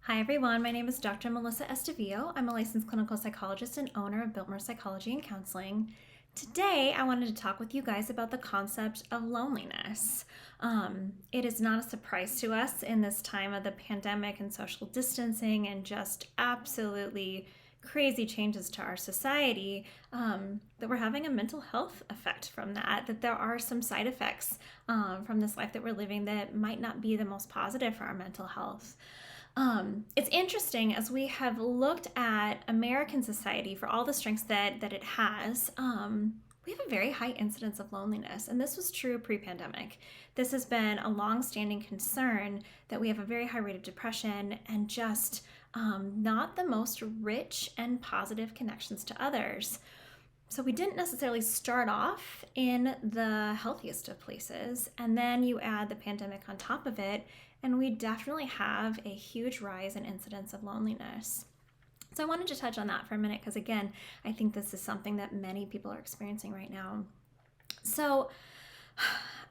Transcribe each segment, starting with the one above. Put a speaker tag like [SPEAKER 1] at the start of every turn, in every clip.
[SPEAKER 1] Hi everyone, my name is Dr. Melissa Estavillo. I'm a licensed clinical psychologist and owner of Biltmore Psychology and Counseling. Today, I wanted to talk with you guys about the concept of loneliness. It is not a surprise to us in this time of the pandemic and social distancing and just absolutely crazy changes to our society, that we're having a mental health effect from that there are some side effects from this life that we're living that might not be the most positive for our mental health. It's interesting as we have looked at American society for all the strengths that it has. We have a very high incidence of loneliness, and this was true pre-pandemic. This has been a long-standing concern that we have a very high rate of depression and just not the most rich and positive connections to others. So we didn't necessarily start off in the healthiest of places, and then you add the pandemic on top of it, and we definitely have a huge rise in incidence of loneliness. So I wanted to touch on that for a minute because, again, I think this is something that many people are experiencing right now. So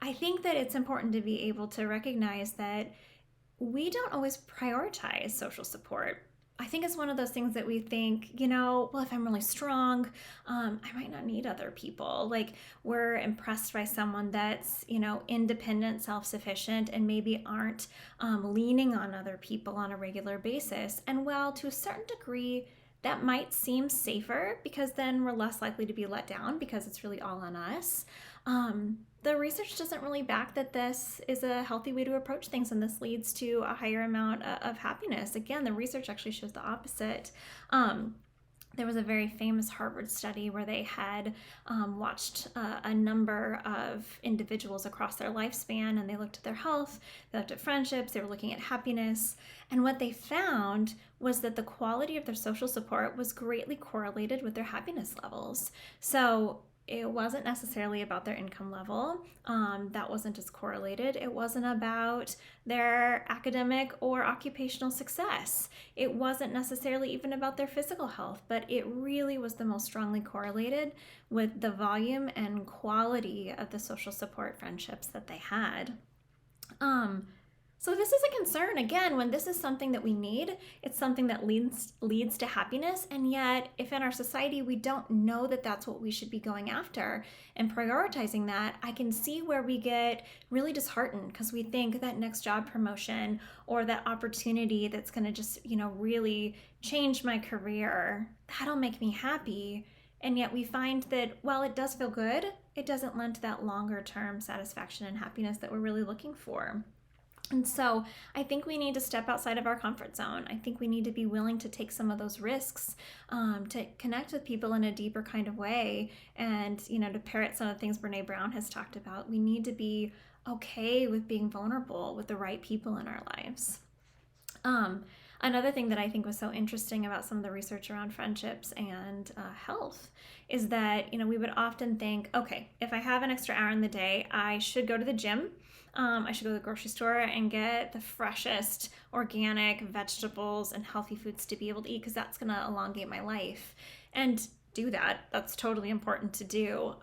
[SPEAKER 1] I think that it's important to be able to recognize that we don't always prioritize social support. I think it's one of those things that we think, well, if I'm really strong, I might not need other people. Like, we're impressed by someone that's, independent, self-sufficient, and maybe aren't leaning on other people on a regular basis. And while to a certain degree, that might seem safer because then we're less likely to be let down because it's really all on us. The research doesn't really back that this is a healthy way to approach things, and this leads to a higher amount of happiness. Again, the research actually shows the opposite. There was a very famous Harvard study where they had watched a number of individuals across their lifespan, and they looked at their health, they looked at friendships, they were looking at happiness, and what they found was that the quality of their social support was greatly correlated with their happiness levels. So it wasn't necessarily about their income level. That wasn't as correlated. It wasn't about their academic or occupational success. It wasn't necessarily even about their physical health, but it really was the most strongly correlated with the volume and quality of the social support friendships that they had. So this is a concern, again, when this is something that we need, it's something that leads to happiness, and yet if in our society we don't know that that's what we should be going after and prioritizing that, I can see where we get really disheartened because we think that next job promotion or that opportunity that's going to just, really change my career, that'll make me happy. And yet we find that while it does feel good, it doesn't lend to that longer term satisfaction and happiness that we're really looking for. And so I think we need to step outside of our comfort zone. I think we need to be willing to take some of those risks, to connect with people in a deeper kind of way. And, to parrot some of the things Brene Brown has talked about, we need to be okay with being vulnerable with the right people in our lives. Another thing that I think was so interesting about some of the research around friendships and health is that, we would often think, okay, if I have an extra hour in the day, I should go to the gym. I should go to the grocery store and get the freshest organic vegetables and healthy foods to be able to eat because that's going to elongate my life. And do that. That's totally important to do.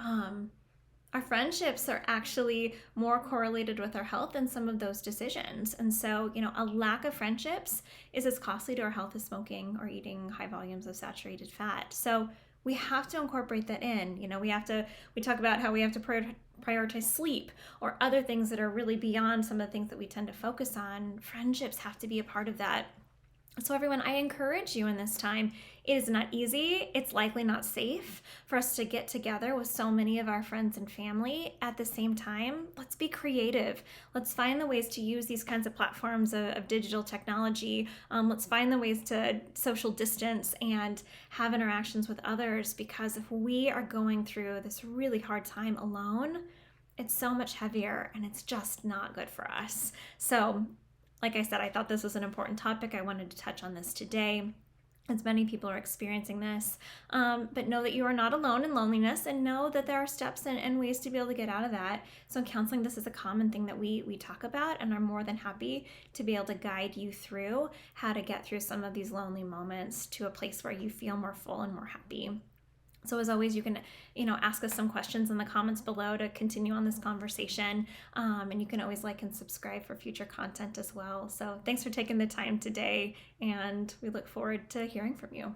[SPEAKER 1] Our friendships are actually more correlated with our health than some of those decisions. And so, a lack of friendships is as costly to our health as smoking or eating high volumes of saturated fat. So we have to incorporate that in. We talk about how we have to prioritize sleep or other things that are really beyond some of the things that we tend to focus on. Friendships have to be a part of that. So everyone, I encourage you in this time. It is not easy. It's likely not safe for us to get together with so many of our friends and family at the same time. Let's be creative. Let's find the ways to use these kinds of platforms of digital technology. Let's find the ways to social distance and have interactions with others, because if we are going through this really hard time alone, it's so much heavier and it's just not good for us. So like I said, I thought this was an important topic. I wanted to touch on this today, as many people are experiencing this. But know that you are not alone in loneliness, and know that there are steps and ways to be able to get out of that. So in counseling, this is a common thing that we talk about, and are more than happy to be able to guide you through how to get through some of these lonely moments to a place where you feel more full and more happy. So as always, you can, ask us some questions in the comments below to continue on this conversation. And you can always like and subscribe for future content as well. So thanks for taking the time today, and we look forward to hearing from you.